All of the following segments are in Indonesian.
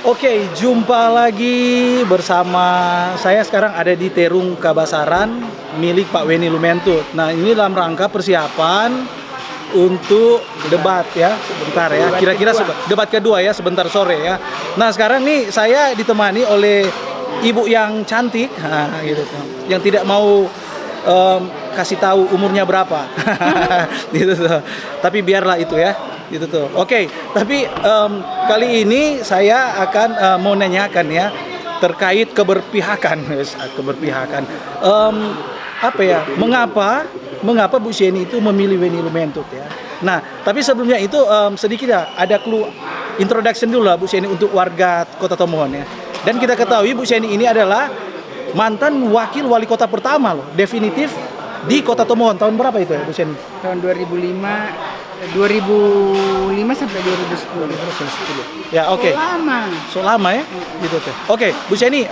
Oke, jumpa lagi bersama saya sekarang ada di Terung Kabasaran milik Pak Weni Lumentut. Nah, ini dalam rangka persiapan untuk debat ya, sebentar ya. Kira-kira debat kedua ya, sebentar sore ya. Nah, sekarang nih saya ditemani oleh ibu yang cantik, nah, gitu, yang tidak mau kasih tahu umurnya berapa, gitu tuh. Tapi biarlah itu ya. Gitu tuh. Oke, tapi kali ini saya akan mau nanyakan ya terkait keberpihakan, keberpihakan. Apa ya? Mengapa Bu Sheni itu memilih Weni Lumentut ya? Nah, tapi sebelumnya itu sedikit ya ada clue introduction dulu lah Bu Sheni untuk warga Kota Tomohon ya. Dan kita ketahui Bu Sheni ini adalah mantan wakil wali kota pertama loh, definitif di Kota Tomohon. Tahun berapa itu ya Bu Sheni? Tahun 2005 sampai 2010. Ya, oke. So lama ya, gitu tuh. Oke, Bu Sheni,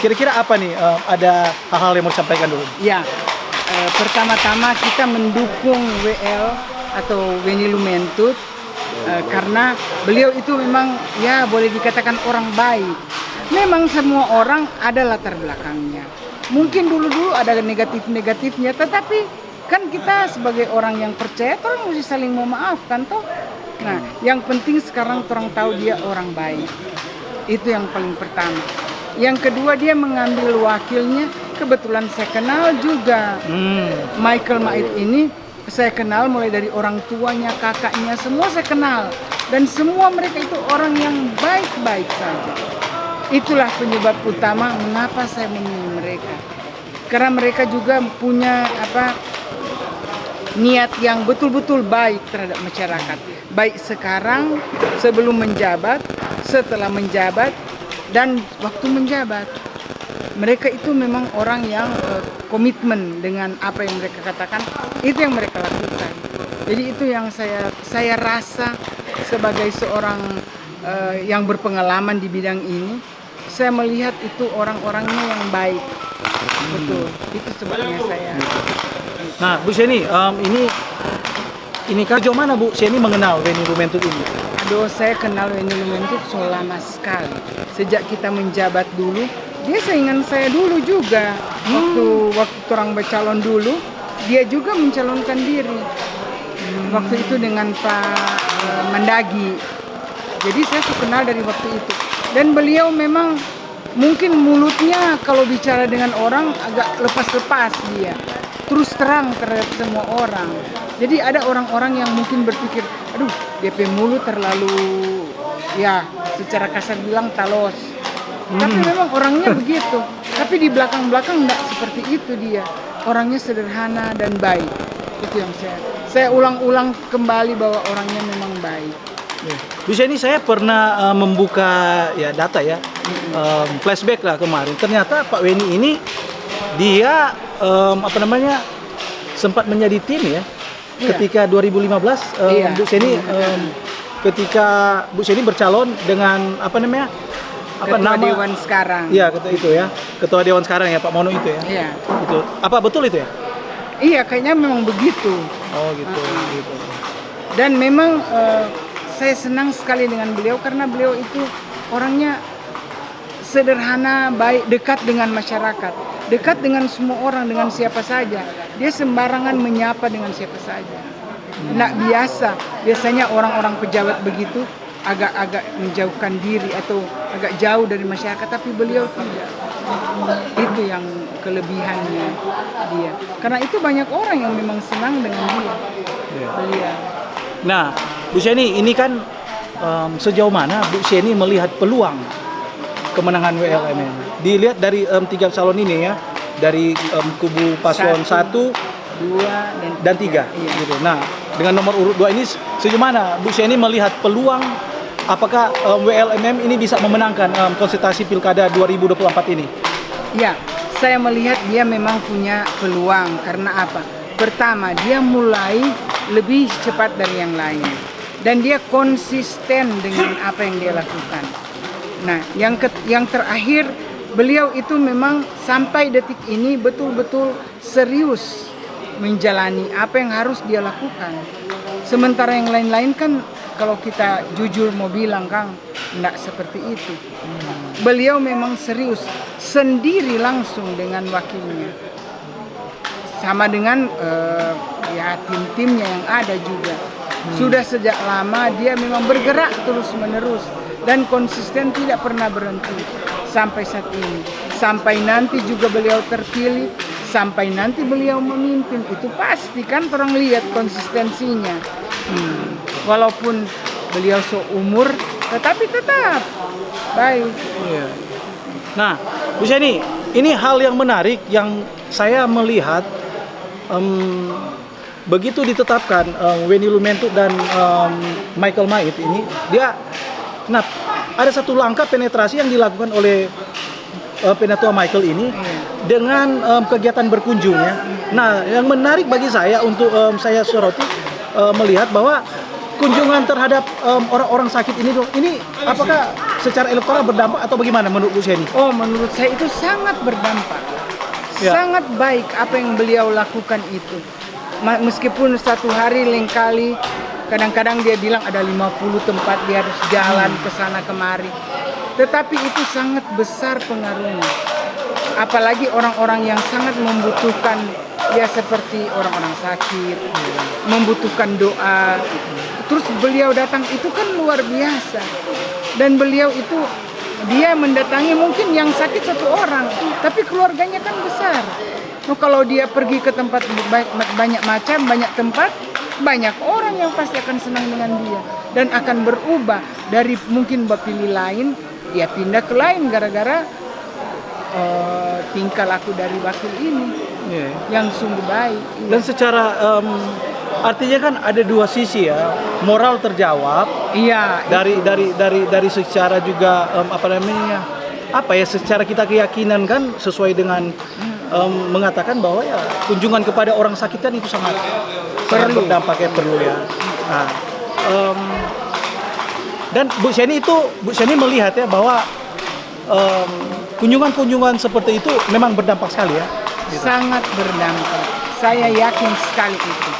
kira-kira apa nih? Ada hal-hal yang mau disampaikan dulu? Ya, pertama-tama kita mendukung WL atau Weni Lumentut karena beliau itu memang ya boleh dikatakan orang baik. Memang semua orang ada latar belakangnya. Mungkin dulu-dulu ada negatif-negatifnya, tetapi kan kita sebagai orang yang percaya orang mesti saling memaafkan toh. Nah, yang penting sekarang orang tahu dia orang baik. Itu yang paling pertama. Yang kedua, dia mengambil wakilnya. Kebetulan saya kenal juga Michael Mait ini. Saya kenal mulai dari orang tuanya, kakaknya, semua saya kenal. Dan semua mereka itu orang yang baik-baik saja. Itulah penyebab utama mengapa saya memilih mereka. Karena mereka juga punya niat yang betul-betul baik terhadap masyarakat. Baik sekarang, sebelum menjabat, setelah menjabat, dan waktu menjabat. Mereka itu memang orang yang komitmen dengan apa yang mereka katakan, itu yang mereka lakukan. Jadi itu yang saya rasa sebagai seorang yang berpengalaman di bidang ini, saya melihat itu orang-orangnya yang baik. Betul, itu sebabnya saya. Nah, Bu Sheni, ini kan sejauh mana Bu Sheni mengenal Weni Lumentut ini? Aduh, saya kenal Weni Lumentut lama sekali. Sejak kita menjabat dulu, dia saingan saya dulu juga. Waktu orang bercalon dulu, dia juga mencalonkan diri. Waktu itu dengan Pak Mandagi. Jadi saya kenal dari waktu itu. Dan beliau memang mungkin mulutnya kalau bicara dengan orang agak lepas-lepas dia. Terus terang terhadap semua orang. Jadi ada orang-orang yang mungkin berpikir, aduh, DP mulut terlalu, ya secara kasar bilang talos. Tapi memang orangnya begitu. Tapi di belakang-belakang enggak seperti itu dia. Orangnya sederhana dan baik. Itu yang saya ulang-ulang kembali bahwa orangnya memang baik. Bu Sheni, saya pernah membuka ya data ya, flashback lah kemarin. Ternyata Pak Weni ini dia sempat menjadi tim ya. Ketika 2015 Bu Sheni ketika Bu Sheni bercalon dengan Ketua Dewan sekarang. Iya, Ketua Dewan sekarang ya, Pak Mono itu ya. Iya. Itu. Apa betul itu ya? Iya, kayaknya memang begitu. Oh, gitu. Gitu. Dan memang saya senang sekali dengan beliau karena beliau itu orangnya sederhana, baik, dekat dengan masyarakat, dekat dengan semua orang, dengan siapa saja. Dia sembarangan menyapa dengan siapa saja. Nggak biasa. Biasanya orang-orang pejabat begitu agak-agak menjauhkan diri atau agak jauh dari masyarakat, tapi beliau tidak. Itu yang kelebihannya dia. Karena itu banyak orang yang memang senang dengan dia. Beliau. Nah, Bu Sheni, ini kan sejauh mana Bu Sheni melihat peluang kemenangan WLMM? Dilihat dari 3 calon ini ya, dari kubu paslon 1, 2, dan 3. Iya. Gitu. Nah, dengan nomor urut 2 ini sejauh mana Bu Sheni melihat peluang apakah WLMM ini bisa memenangkan konsultasi Pilkada 2024 ini? Ya, saya melihat dia memang punya peluang. Karena apa? Pertama, dia mulai lebih cepat dari yang lain. Dan dia konsisten dengan apa yang dia lakukan. Nah, yang terakhir, beliau itu memang sampai detik ini betul-betul serius menjalani apa yang harus dia lakukan. Sementara yang lain-lain kan kalau kita jujur mau bilang, Kang, Enggak seperti itu. Beliau memang serius, sendiri langsung dengan wakilnya. Sama dengan ya tim-timnya yang ada juga. Sudah sejak lama dia memang bergerak terus-menerus dan konsisten, tidak pernah berhenti sampai saat ini. Sampai nanti juga beliau terpilih, sampai nanti beliau memimpin, itu pasti kan orang lihat konsistensinya. Walaupun beliau seumur, tetapi tetap baik. Iya. Nah, Bu Sheni, ini hal yang menarik yang saya melihat begitu ditetapkan Weni Lumentu dan Michael Mait ini, nah ada satu langkah penetrasi yang dilakukan oleh Penatua Michael ini dengan kegiatan berkunjung ya. Nah, yang menarik bagi saya untuk saya soroti melihat bahwa kunjungan terhadap orang-orang sakit ini apakah secara elektoral berdampak atau bagaimana menurut Bu Sheni? Oh, menurut saya itu sangat berdampak. Ya. Sangat baik apa yang beliau lakukan itu. Meskipun satu hari lain kali, kadang-kadang dia bilang ada 50 tempat dia harus jalan ke sana kemari. Tetapi itu sangat besar pengaruhnya. Apalagi orang-orang yang sangat membutuhkan, ya seperti orang-orang sakit, membutuhkan doa. Terus beliau datang, itu kan luar biasa. Dan beliau itu, dia mendatangi mungkin yang sakit satu orang, tapi keluarganya kan besar. Nah, kalau dia pergi ke tempat banyak macam, banyak tempat, banyak orang yang pasti akan senang dengan dia. Dan akan berubah dari mungkin pilih lain, dia pindah ke lain gara-gara tingkah laku dari wakil ini yang sungguh baik. Dan secara artinya kan ada dua sisi ya, moral terjawab. Iya. Dari secara juga secara kita keyakinan kan sesuai dengan mengatakan bahwa ya kunjungan kepada orang sakit kan itu sangat berdampak ya, perlu ya. Nah, dan Bu Sheni melihat ya bahwa kunjungan-kunjungan seperti itu memang berdampak sekali ya. Sangat berdampak. Saya yakin sekali itu.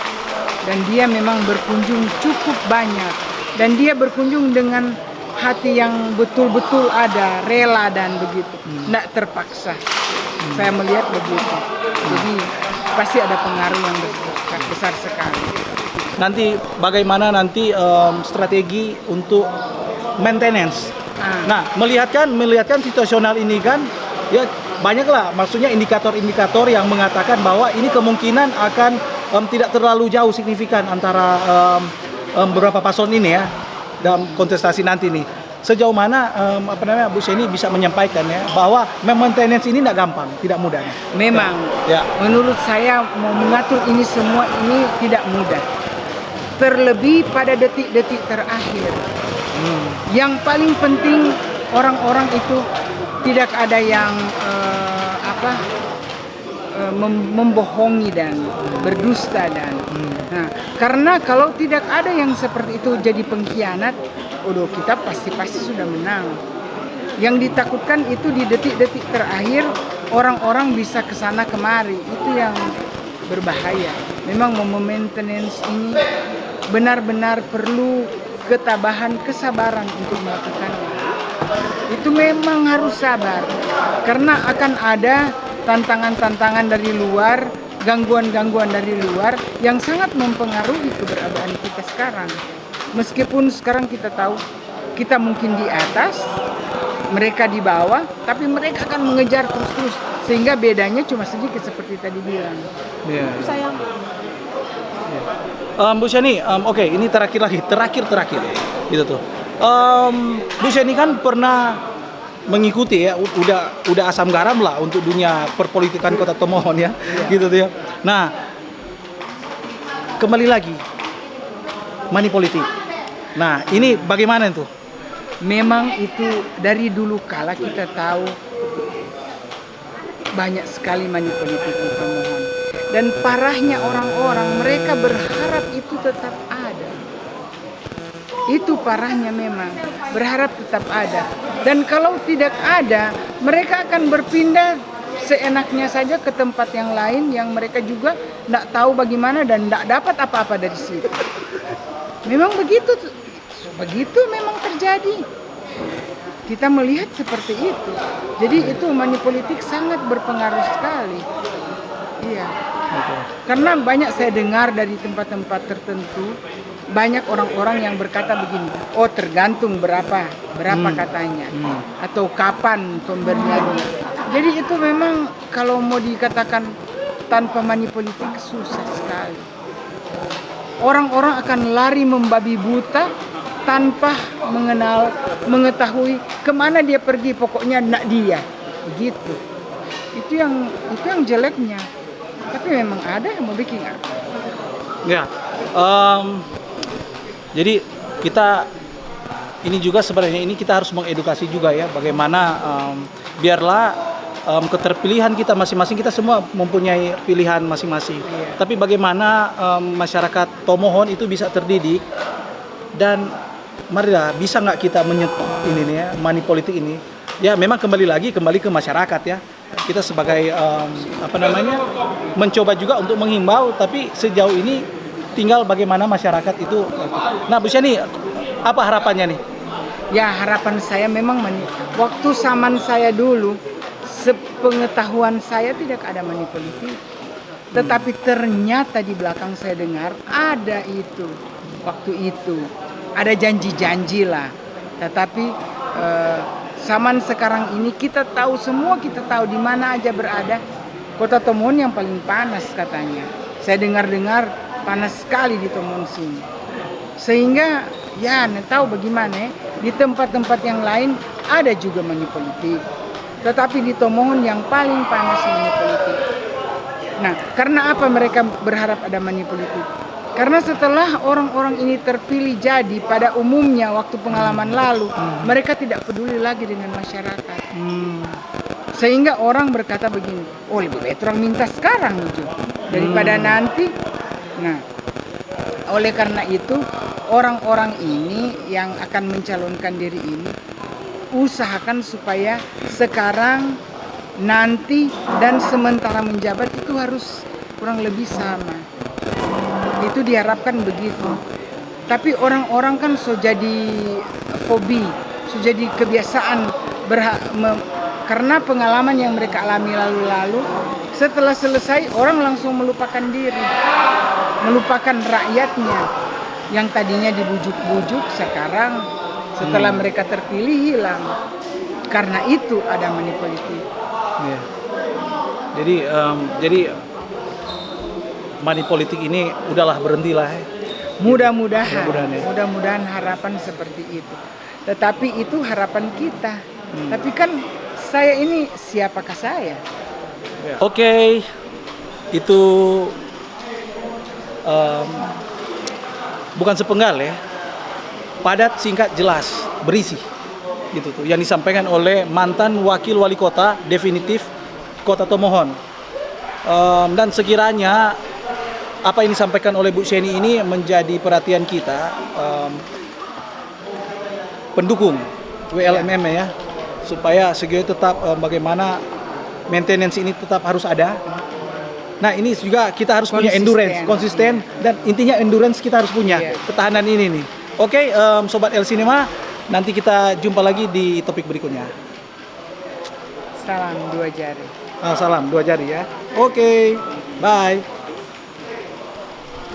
Dan dia memang berkunjung cukup banyak. Dan dia berkunjung dengan hati yang betul-betul ada, rela dan begitu. Tidak terpaksa. Saya melihat begitu. Jadi pasti ada pengaruh yang besar sekali. Nanti bagaimana strategi untuk maintenance. Nah, melihatkan situasional ini kan ya banyaklah, maksudnya indikator-indikator yang mengatakan bahwa ini kemungkinan akan tidak terlalu jauh signifikan antara beberapa paslon ini ya dalam kontestasi nanti nih. Sejauh mana Bu Sheni bisa menyampaikan ya bahwa maintenance ini tidak gampang, tidak mudah. Memang. Ya. Menurut saya mau mengatur ini semua ini tidak mudah. Terlebih pada detik-detik terakhir. Yang paling penting orang-orang itu tidak ada yang membohongi dan berdusta dan. Nah, karena kalau tidak ada yang seperti itu jadi pengkhianat, kita pasti sudah menang. Yang ditakutkan itu di detik-detik terakhir orang-orang bisa kesana kemari, itu yang berbahaya. Memang maintenance ini benar-benar perlu ketabahan, kesabaran untuk melakukannya. Itu memang harus sabar, karena akan ada tantangan-tantangan dari luar, gangguan-gangguan dari luar yang sangat mempengaruhi keberadaan kita sekarang. Meskipun sekarang kita tahu kita mungkin di atas, mereka di bawah, tapi mereka akan mengejar terus-terus, sehingga bedanya cuma sedikit seperti tadi bilang. Sayang. Bu Sheni, oke, ini terakhir gitu tuh. Bu Sheni kan pernah mengikuti ya, udah asam garam lah untuk dunia perpolitikan Kota Tomohon ya, gitu tuh ya. Nah, kembali lagi money politik. Nah, ini bagaimana tuh? Memang itu dari dulu kala kita tahu banyak sekali money politik di Tomohon. Dan parahnya orang-orang, mereka berharap itu tetap ada. Itu parahnya memang, berharap tetap ada. Dan kalau tidak ada, mereka akan berpindah seenaknya saja ke tempat yang lain yang mereka juga tidak tahu bagaimana dan tidak dapat apa-apa dari situ. Memang begitu memang terjadi. kita melihat seperti itu. Jadi itu money politik sangat berpengaruh sekali. Iya. Karena banyak saya dengar dari tempat-tempat tertentu, banyak orang-orang yang berkata begini, oh tergantung berapa katanya, atau kapan pemberiannya. Jadi itu memang kalau mau dikatakan tanpa money politik susah sekali. Orang-orang akan lari membabi buta tanpa mengetahui kemana dia pergi, pokoknya nak dia, begitu. Itu yang jeleknya. Tapi memang ada yang mau bikin apa? Ya, jadi kita ini juga sebenarnya ini kita harus mengedukasi juga ya, bagaimana biarlah keterpilihan kita masing-masing, kita semua mempunyai pilihan masing-masing. Iya. Tapi bagaimana masyarakat Tomohon itu bisa terdidik dan marilah bisa nggak kita menyetop ini nih ya, money politik ini? Ya memang kembali ke masyarakat ya. Kita sebagai mencoba juga untuk menghimbau, tapi sejauh ini tinggal bagaimana masyarakat itu. Nah, Bu Shani, apa harapannya nih? Ya harapan saya memang waktu zaman saya dulu, sepengetahuan saya tidak ada money politik. Tetapi ternyata di belakang saya dengar ada itu. Waktu itu ada janji-janji lah. Tetapi zaman sekarang ini kita tahu di mana aja berada. Kota Tomohon yang paling panas katanya. Saya dengar-dengar panas sekali di Tomohon sini. Sehingga ya tahu bagaimana ya, di tempat-tempat yang lain ada juga money politik. Tetapi di Tomohon yang paling panas money politik. Nah, karena apa mereka berharap ada money politik? Karena setelah orang-orang ini terpilih jadi pada umumnya waktu pengalaman lalu, mereka tidak peduli lagi dengan masyarakat. Sehingga orang berkata begini, oh lebih baik orang minta sekarang gitu daripada nanti. Nah, oleh karena itu orang-orang ini yang akan mencalonkan diri ini usahakan supaya sekarang, nanti, dan sementara menjabat itu harus kurang lebih sama. Itu diharapkan begitu. Tapi orang-orang kan so jadi fobi, so jadi kebiasaan karena pengalaman yang mereka alami lalu-lalu. Setelah selesai orang langsung melupakan diri, melupakan rakyatnya yang tadinya dibujuk-bujuk, sekarang setelah mereka terpilih hilang. Karena itu ada money politik. Ya. Jadi money politik ini udahlah berhentilah. Mudah-mudahan harapan seperti itu. Tetapi itu harapan kita. Tapi kan saya ini siapakah saya? Ya. Oke, itu bukan sepenggal ya. Padat, singkat, jelas, berisi. Gitu tuh yang disampaikan oleh mantan wakil wali kota definitif Kota Tomohon. Dan sekiranya apa yang disampaikan oleh Bu Shani ini menjadi perhatian kita pendukung WLMM ya, supaya sejauh tetap bagaimana maintenance ini tetap harus ada. Nah ini juga kita harus punya endurance, konsisten, dan intinya endurance kita harus punya, ketahanan ini nih. Oke, Sobat El Cinema, nanti kita jumpa lagi di topik berikutnya. Salam 2 jari. Salam 2 jari ya. Oke, bye.